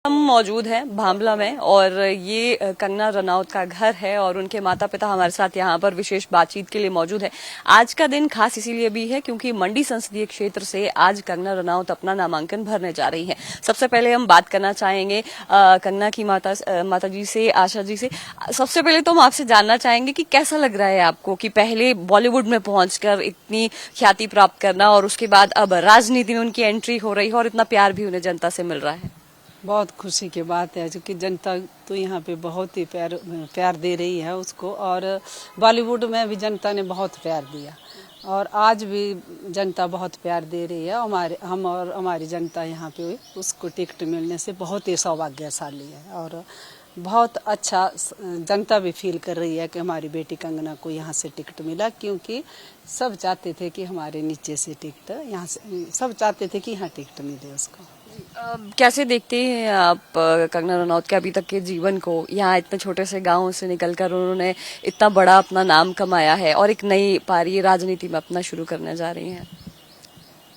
हम मौजूद हैं भांबला में और ये कंगना रनौत का घर है और उनके माता पिता हमारे साथ यहाँ पर विशेष बातचीत के लिए मौजूद है। आज का दिन खास इसीलिए भी है क्योंकि मंडी संसदीय क्षेत्र से आज कंगना रनौत अपना नामांकन भरने जा रही हैं। सबसे पहले हम बात करना चाहेंगे कंगना की माता जी से, आशा जी से। सबसे पहले तो हम आपसे जानना चाहेंगे कि कैसा लग रहा है आपको कि पहले बॉलीवुड में पहुंचकर इतनी ख्याति प्राप्त करना और उसके बाद अब राजनीति में उनकी एंट्री हो रही है और इतना प्यार भी उन्हें जनता से मिल रहा है। बहुत खुशी की बात है क्योंकि जनता तो यहाँ पे बहुत ही प्यार दे रही है उसको, और बॉलीवुड में भी जनता ने बहुत प्यार दिया और आज भी जनता बहुत प्यार दे रही है। हम और हमारी जनता यहाँ पे उसको टिकट मिलने से बहुत ही सौभाग्यशाली है और बहुत अच्छा जनता भी फील कर रही है कि हमारी बेटी कंगना को यहाँ से टिकट मिला, क्योंकि सब चाहते थे कि हमारे नीचे से टिकट, यहाँ से सब चाहते थे कि यहाँ टिकट मिले उसको। कैसे देखते हैं आप कंगना रनौत के अभी तक के जीवन को? यहाँ इतने छोटे से गांव से निकलकर उन्होंने इतना बड़ा अपना नाम कमाया है और एक नई पारी राजनीति में अपना शुरू करने जा रही हैं।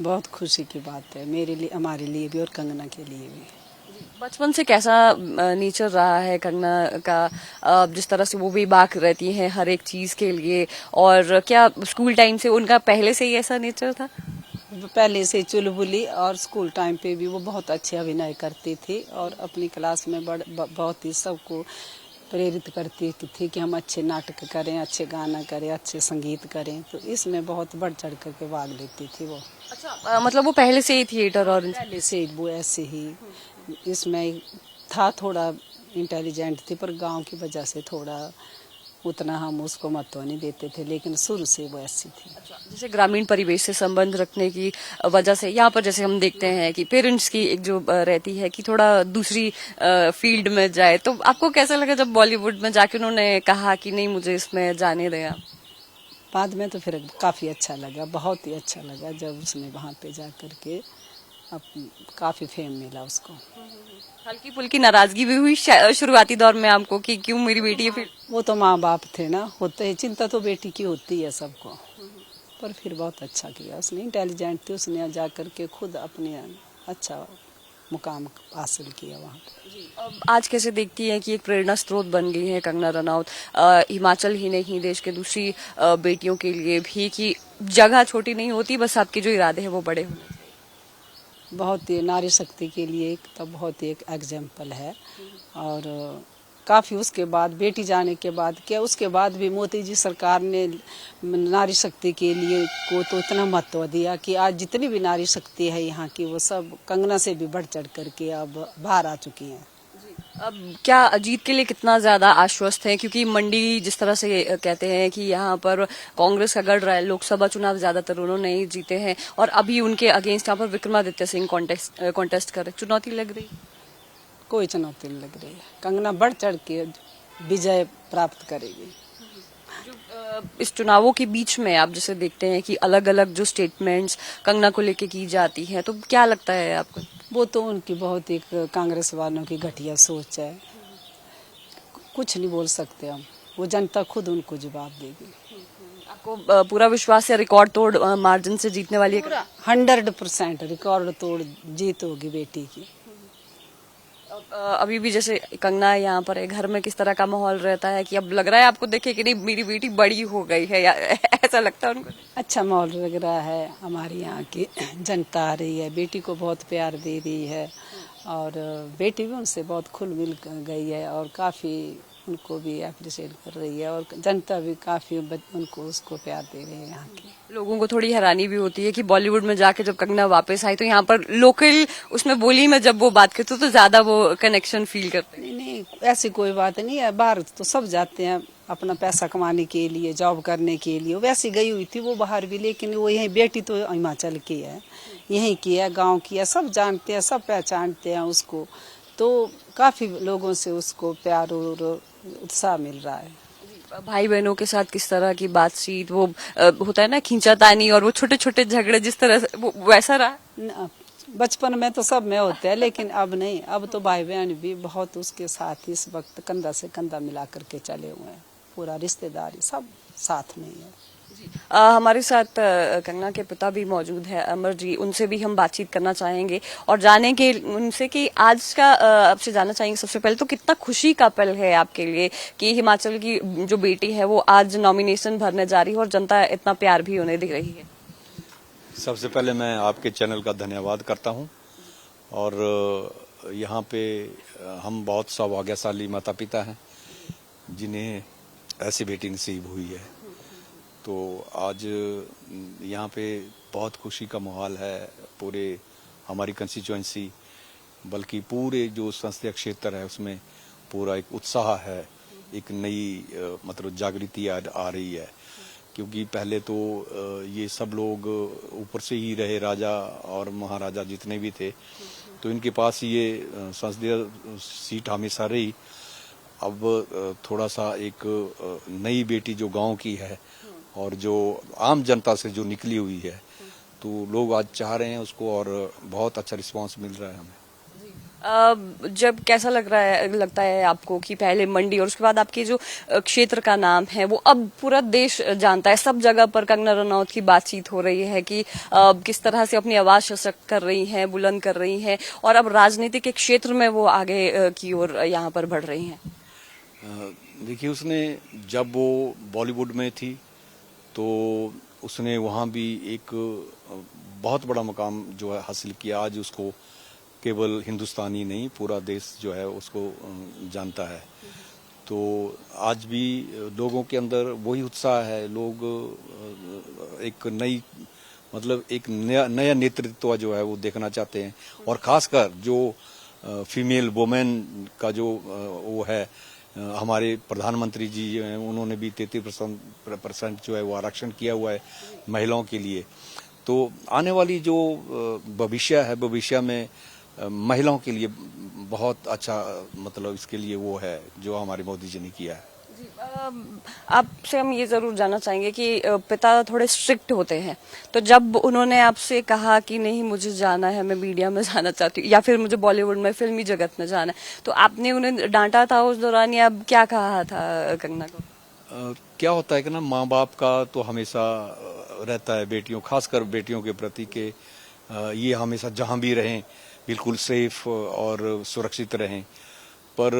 बहुत खुशी की बात है मेरे लिए, हमारे लिए भी और कंगना के लिए भी। बचपन से कैसा नेचर रहा है कंगना का, जिस तरह से वो बेबाक रहती हैं हर एक चीज के लिए, और क्या स्कूल टाइम से उनका पहले से ही ऐसा नेचर था? पहले से चुलबुली, और स्कूल टाइम पे भी वो बहुत अच्छे अभिनय करती थी और अपनी क्लास में बहुत ही सबको प्रेरित करती थी कि हम अच्छे नाटक करें, अच्छे गाना करें, अच्छे संगीत करें। तो इसमें बहुत बढ़ चढ़ करके भाग लेती थी वो। अच्छा, मतलब वो पहले से ही थिएटर और पहले से वो ऐसे ही इसमें था, थोड़ा इंटेलिजेंट थी, पर गांव की वजह से थोड़ा उतना हम उसको महत्व नहीं देते थे, लेकिन शुरू से वो ऐसी थी। जैसे ग्रामीण परिवेश से संबंध रखने की वजह से यहाँ पर जैसे हम देखते हैं कि पेरेंट्स की एक जो रहती है कि थोड़ा दूसरी फील्ड में जाए, तो आपको कैसा लगा जब बॉलीवुड में जाके उन्होंने कहा कि नहीं मुझे इसमें जाने दें? बाद में तो फिर काफी अच्छा लगा, बहुत ही अच्छा लगा जब उसने वहाँ पे जा करके अब काफी फेम मिला उसको। हल्की फुल्की नाराजगी भी हुई शुरुआती दौर में आपको कि क्यों मेरी बेटी है? फिर वो तो माँ बाप थे ना, होते है, चिंता तो बेटी की होती है सबको, पर फिर बहुत अच्छा किया उसने, इंटेलिजेंट थी, उसने जा करके खुद अपने अच्छा मुकाम हासिल किया वहाँ पे। आज कैसे देखती है कि एक प्रेरणा स्रोत बन गई है कंगना रनौत, हिमाचल ही नहीं देश के दूसरी बेटियों के लिए भी, कि जगह छोटी नहीं होती, बस आपके जो इरादे हैं वो बड़े होने। बहुत ही नारी शक्ति के लिए एक तो बहुत ही एक एग्जाम्पल है, और काफ़ी उसके बाद बेटी जाने के बाद क्या उसके बाद भी मोदी जी सरकार ने नारी शक्ति के लिए को तो इतना महत्व दिया कि आज जितनी भी नारी शक्ति है यहाँ की वो सब कंगना से भी बढ़ चढ़ करके अब बाहर आ चुकी हैं। अब क्या जीत के लिए कितना ज्यादा आश्वस्त है? क्योंकि मंडी जिस तरह से कहते हैं कि यहाँ पर कांग्रेस का गढ़ रहा है, लोकसभा चुनाव ज्यादातर उन्होंने ही जीते हैं और अभी उनके अगेंस्ट यहाँ पर विक्रमादित्य सिंह कॉन्टेस्ट कर रहे, चुनौती लग रही? कोई चुनौती नहीं लग रही है, कंगना बढ़ चढ़ के विजय प्राप्त करेगी। इस चुनावों के बीच में आप जैसे देखते हैं कि अलग अलग जो स्टेटमेंट्स कंगना को लेके की जाती हैं, तो क्या लगता है आपको? वो तो उनकी बहुत एक कांग्रेस वालों की घटिया सोच है, कुछ नहीं बोल सकते हम, वो जनता खुद उनको जवाब देगी। आपको पूरा विश्वास है रिकॉर्ड तोड़ मार्जिन से जीतने वाली है? 100% रिकॉर्ड तोड़ जीत होगी बेटी की। अभी भी जैसे कंगना यहाँ पर है, घर में किस तरह का माहौल रहता है कि अब लग रहा है आपको देखे कि नहीं मेरी बेटी बड़ी हो गई है, या ऐसा लगता है उनको? अच्छा माहौल लग रहा है, हमारी यहाँ की जनता आ रही है, बेटी को बहुत प्यार दे रही है और बेटी भी उनसे बहुत खुल मिल गई है और काफ़ी उनको भी अप्रिशिएट कर रही है और जनता भी काफ़ी उनको उसको प्यार दे रहे हैं। यहाँ के लोगों को थोड़ी हैरानी भी होती है कि बॉलीवुड में जाके जब कंगना वापस आई तो यहाँ पर लोकल उसमें बोली में जब वो बात करते तो ज्यादा वो कनेक्शन फील करते हैं। नहीं, ऐसी कोई बात नहीं है, बाहर तो सब जाते हैं अपना पैसा कमाने के लिए, जॉब करने के लिए, वैसी गई हुई थी वो बाहर भी, लेकिन वो यही बेटी तो हिमाचल की है, यहीं की है, गाँव की है, सब जानते हैं, सब पहचानते हैं उसको, तो काफ़ी लोगों से उसको प्यार और उत्साह मिल रहा है। भाई बहनों के साथ किस तरह की बातचीत, वो होता है ना खींचातानी और वो छोटे छोटे झगड़े जिस तरह से वो वैसा रहा? बचपन में तो सब में होते हैं, लेकिन अब नहीं, अब तो भाई बहन भी बहुत उसके साथ इस वक्त कंधा से कंधा मिला करके चले हुए हैं, पूरा रिश्तेदारी सब साथ में है। हमारे साथ कंगना के पिता भी मौजूद है, अमर जी, उनसे भी हम बातचीत करना चाहेंगे और जाने के उनसे कि आज का आपसे जानना चाहेंगे सबसे पहले तो कितना खुशी का पल है आपके लिए कि हिमाचल की जो बेटी है वो आज नॉमिनेशन भरने जा रही है और जनता इतना प्यार भी उन्हें दे रही है। सबसे पहले मैं आपके चैनल का धन्यवाद करता हूं और यहाँ पे हम बहुत सौभाग्यशाली माता पिता हैं जिन्हें ऐसी बेटी नसीब हुई है। तो आज यहाँ पे बहुत खुशी का माहौल है, पूरे हमारी कंस्टिट्यूएंसी बल्कि पूरे जो संसदीय क्षेत्र है उसमें पूरा एक उत्साह है, एक नई मतलब जागृति आ रही है। क्योंकि पहले तो ये सब लोग ऊपर से ही रहे, राजा और महाराजा जितने भी थे, तो इनके पास ये संसदीय सीट हमेशा रही। अब थोड़ा सा एक नई बेटी जो गांव की है और जो आम जनता से जो निकली हुई है, तो लोग आज चाह रहे हैं उसको और बहुत अच्छा रिस्पांस मिल रहा है हमें। जब कैसा लगता है आपको कि पहले मंडी और उसके बाद आपके जो क्षेत्र का नाम है वो अब पूरा देश जानता है, सब जगह पर कंगना रनौत की बातचीत हो रही है कि किस तरह से अपनी आवाज सशक्त कर रही हैं, बुलंद कर रही हैं और अब राजनीति के क्षेत्र में वो आगे की ओर यहाँ पर बढ़ रही हैं। देखिए, उसने जब वो बॉलीवुड में थी तो उसने वहाँ भी एक बहुत बड़ा मुकाम जो है हासिल किया। आज उसको केवल हिंदुस्तानी नहीं, पूरा देश जो है उसको जानता है। तो आज भी लोगों के अंदर वही उत्साह है, लोग एक नई मतलब एक नया नेतृत्व जो है वो देखना चाहते हैं और खासकर जो फीमेल वुमेन का जो वो है, हमारे प्रधानमंत्री जी हैं, उन्होंने भी 33% जो है वो आरक्षण किया हुआ है महिलाओं के लिए। तो आने वाली जो भविष्य है, भविष्य में महिलाओं के लिए बहुत अच्छा मतलब इसके लिए वो है जो हमारे मोदी जी ने किया है। आपसे हम ये जरूर जानना चाहेंगे कि पिता थोड़े स्ट्रिक्ट होते हैं, तो जब उन्होंने आपसे कहा कि नहीं मुझे जाना है, मैं मीडिया में जाना चाहती हूँ या फिर मुझे बॉलीवुड में फिल्मी जगत में जाना है, तो आपने उन्हें डांटा था उस दौरान या क्या कहा था कंगना को? क्या होता है कि ना, माँ बाप का तो हमेशा रहता है बेटियों, खासकर बेटियों के प्रति के ये हमेशा जहाँ भी रहें बिल्कुल सेफ और सुरक्षित रहें। पर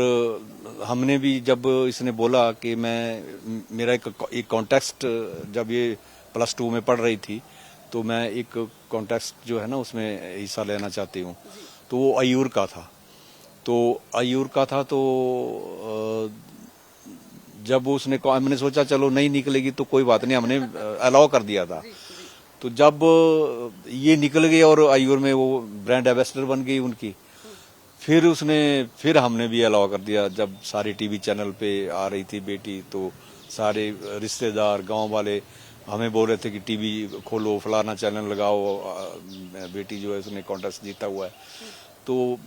हमने भी जब इसने बोला कि मेरा एक कॉन्टेक्स्ट, जब ये +2 में पढ़ रही थी तो मैं एक कॉन्टेक्स्ट जो है ना उसमें हिस्सा लेना चाहती हूँ, तो वो आयूर का था। तो जब उसने मैंने सोचा चलो नहीं निकलेगी तो कोई बात नहीं, हमने अलाउ कर दिया था। तो जब ये निकल गई और आयूर में वो ब्रांड एम्बेसडर बन गई उनकी, फिर हमने भी अलाउ कर दिया। जब सारे टीवी चैनल पे आ रही थी बेटी तो सारे रिश्तेदार गांव वाले हमें बोल रहे थे कि टीवी खोलो, फलाना चैनल लगाओ, बेटी जो है उसने कॉन्टेस्ट जीता हुआ है। तो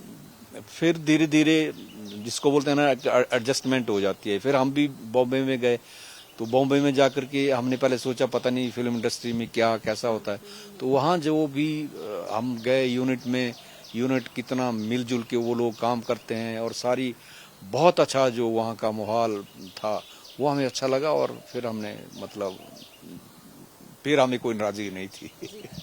फिर धीरे धीरे जिसको बोलते हैं ना एडजस्टमेंट हो जाती है। फिर हम भी बॉम्बे में गए, तो बॉम्बे में जाकर के हमने पहले सोचा पता नहीं फिल्म इंडस्ट्री में क्या कैसा होता है, तो वहाँ जो भी हम गए यूनिट कितना मिलजुल के वो लोग काम करते हैं और सारी बहुत अच्छा जो वहाँ का माहौल था वो हमें अच्छा लगा और फिर हमें कोई नाराजगी नहीं थी।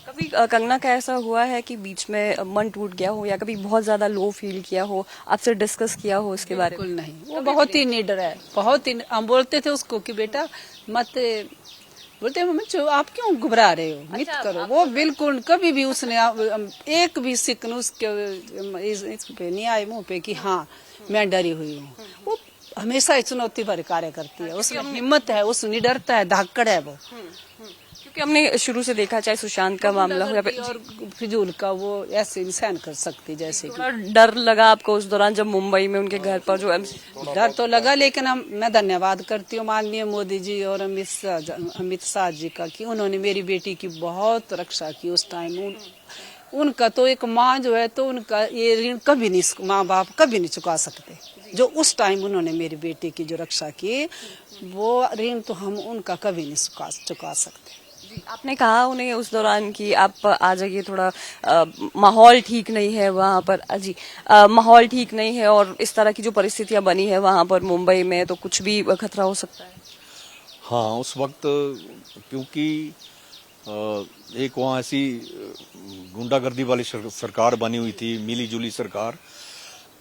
कभी कंगना का ऐसा हुआ है कि बीच में मन टूट गया हो या कभी बहुत ज्यादा लो फील किया हो, आपसे डिस्कस किया हो इसके बारे में? बिल्कुल नहीं, वो बहुत ही निडर है, बहुत ही। हम बोलते थे उसको कि बेटा मत, बोलते मम्मी आप क्यों घबरा रहे हो, मत करो। वो बिल्कुल कभी भी उसने एक भी सिकन उसके इस पे नहीं आए मुंह पे कि हाँ मैं डरी हुई हूँ। वो हमेशा चुनौती भरे कार्य करती है, उसमें हिम्मत है, उस निडरता है, धाकड़ है वो। क्योंकि हमने शुरू से देखा, चाहे सुशांत का मामला हो या और फिजूल का, वो ऐसे इंसान कर सकती जैसे कि। डर लगा आपको उस दौरान जब मुंबई में उनके घर पर जो डर तो लगा, लेकिन मैं धन्यवाद करती हूँ माननीय मोदी जी और अमित शाह जी का कि उन्होंने मेरी बेटी की बहुत रक्षा की उस टाइम। उनका तो एक माँ जो है तो उनका ये ऋण कभी नहीं, माँ बाप कभी नहीं चुका सकते। जो उस टाइम उन्होंने मेरी बेटी की जो रक्षा की, वो ऋण तो हम उनका कभी नहीं चुका सकते। आपने कहा उन्हें उस दौरान कि आप आ जाइए, थोड़ा माहौल ठीक नहीं है वहाँ पर। जी, माहौल ठीक नहीं है और इस तरह की जो परिस्थितियां बनी है वहाँ पर मुंबई में, तो कुछ भी खतरा हो सकता है। हाँ, उस वक्त क्योंकि एक वहाँ ऐसी गुंडागर्दी वाली सरकार बनी हुई थी, मिली जुली सरकार,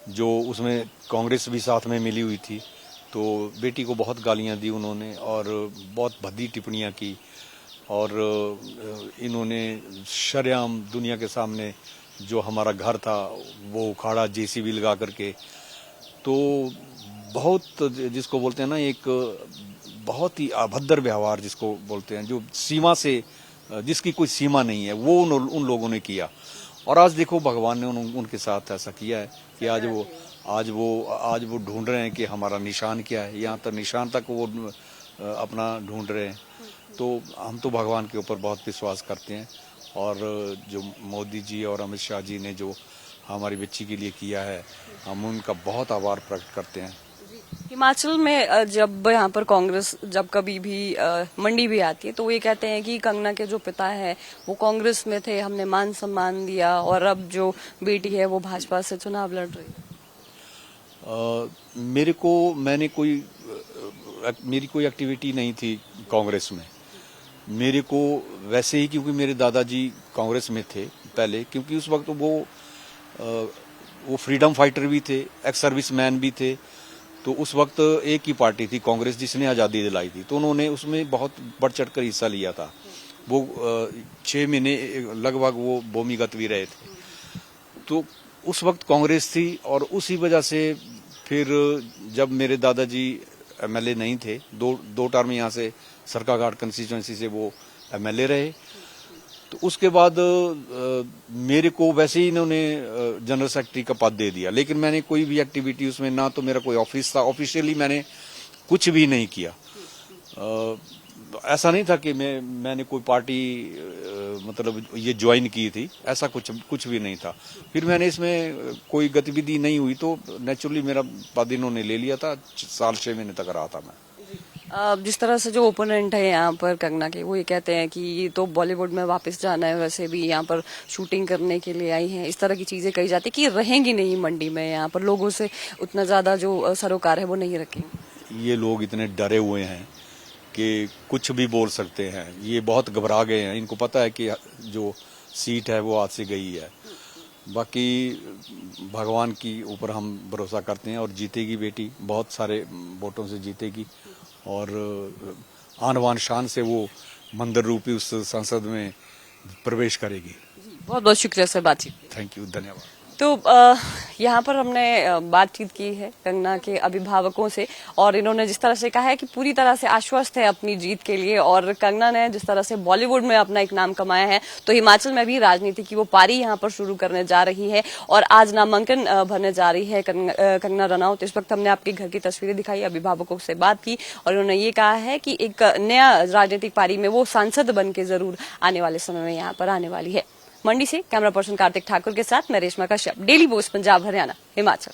जो उसमें कांग्रेस भी साथ में मिली हुई थी। तो बेटी को बहुत गालियां दी उन्होंने और बहुत भद्दी टिप्पणियां की और इन्होंने शरेआम दुनिया के सामने जो हमारा घर था वो उखाड़ा जेसीबी लगा करके। तो बहुत जिसको बोलते हैं ना, एक बहुत ही अभद्र व्यवहार जिसको बोलते हैं, जो सीमा से जिसकी कोई सीमा नहीं है, वो उन लोगों ने किया। और आज देखो भगवान ने उनके साथ ऐसा किया है कि आज वो ढूंढ रहे हैं कि हमारा निशान क्या है। यहाँ तक निशान तक वो अपना ढूंढ रहे हैं। तो हम तो भगवान के ऊपर बहुत विश्वास करते हैं और जो मोदी जी और अमित शाह जी ने जो हमारी बच्ची के लिए किया है, हम उनका बहुत आभार प्रकट करते हैं। हिमाचल में जब यहाँ पर कांग्रेस जब कभी भी मंडी भी आती है तो वो ये कहते हैं कि कंगना के जो पिता है वो कांग्रेस में थे, हमने मान सम्मान दिया, और अब जो बेटी है वो भाजपा से चुनाव लड़ रही है। मेरी कोई एक्टिविटी नहीं थी कांग्रेस में। मेरे को वैसे ही, क्योंकि मेरे दादाजी कांग्रेस में थे पहले, क्योंकि उस वक्त वो फ्रीडम फाइटर भी थे, एक्स सर्विस मैन भी थे। तो उस वक्त एक ही पार्टी थी कांग्रेस जिसने आज़ादी दिलाई थी, तो उन्होंने उसमें बहुत बढ़ चढ़ कर हिस्सा लिया था। वो 6 महीने लगभग वो भूमिगत भी रहे थे। तो उस वक्त कांग्रेस थी और उसी वजह से फिर जब मेरे दादाजी एमएलए नहीं थे, दो टर्म यहाँ से सरकाघाट कंस्टिट्यूएंसी से वो एमएलए रहे, तो उसके बाद मेरे को वैसे ही इन्होंने जनरल सेक्रेटरी का पद दे दिया। लेकिन मैंने कोई भी एक्टिविटी उसमें, ना तो मेरा कोई ऑफिस था, ऑफिशियली मैंने कुछ भी नहीं किया। ऐसा नहीं था कि मैंने कोई पार्टी मतलब ये ज्वाइन की थी, ऐसा कुछ भी नहीं था। फिर मैंने इसमें कोई गतिविधि नहीं हुई तो नेचुरली मेरा पद इन्होंने ले लिया था। 6 महीने तक रहा था मैं। जिस तरह से जो ओपोनेंट है यहाँ पर कंगना के, वो ये कहते हैं कि ये तो बॉलीवुड में वापस जाना है, वैसे भी यहाँ पर शूटिंग करने के लिए आई हैं, इस तरह की चीजें कही जाती है कि रहेंगी नहीं मंडी में, यहाँ पर लोगों से उतना ज्यादा जो सरोकार है वो नहीं रखेंगे। ये लोग इतने डरे हुए हैं कि कुछ भी बोल सकते हैं। ये बहुत घबरा गए हैं। इनको पता है कि जो सीट है वो हाथ से गई है। बाकी भगवान की ऊपर हम भरोसा करते हैं और जीतेगी बेटी, बहुत सारे वोटों से जीतेगी और आन बान शान से वो मंदिर रूपी उस संसद में प्रवेश करेगी। बहुत बहुत शुक्रिया सर बातचीत। थैंक यू, धन्यवाद। तो यहाँ पर हमने बातचीत की है कंगना के अभिभावकों से और इन्होंने जिस तरह से कहा है कि पूरी तरह से आश्वस्त है अपनी जीत के लिए, और कंगना ने जिस तरह से बॉलीवुड में अपना एक नाम कमाया है तो हिमाचल में भी राजनीति की वो पारी यहाँ पर शुरू करने जा रही है और आज नामांकन भरने जा रही है कंगना रनौत। इस वक्त हमने आपके घर की तस्वीरें दिखाई, अभिभावकों से बात की और उन्होंने ये कहा है कि एक नया राजनीतिक पारी में वो सांसद बन के जरूर आने वाले समय में यहाँ पर आने वाली है। मंडी से कैमरा पर्सन कार्तिक ठाकुर के साथ मैं रेशमा कश्यप, डेली पोस्ट पंजाब हरियाणा हिमाचल।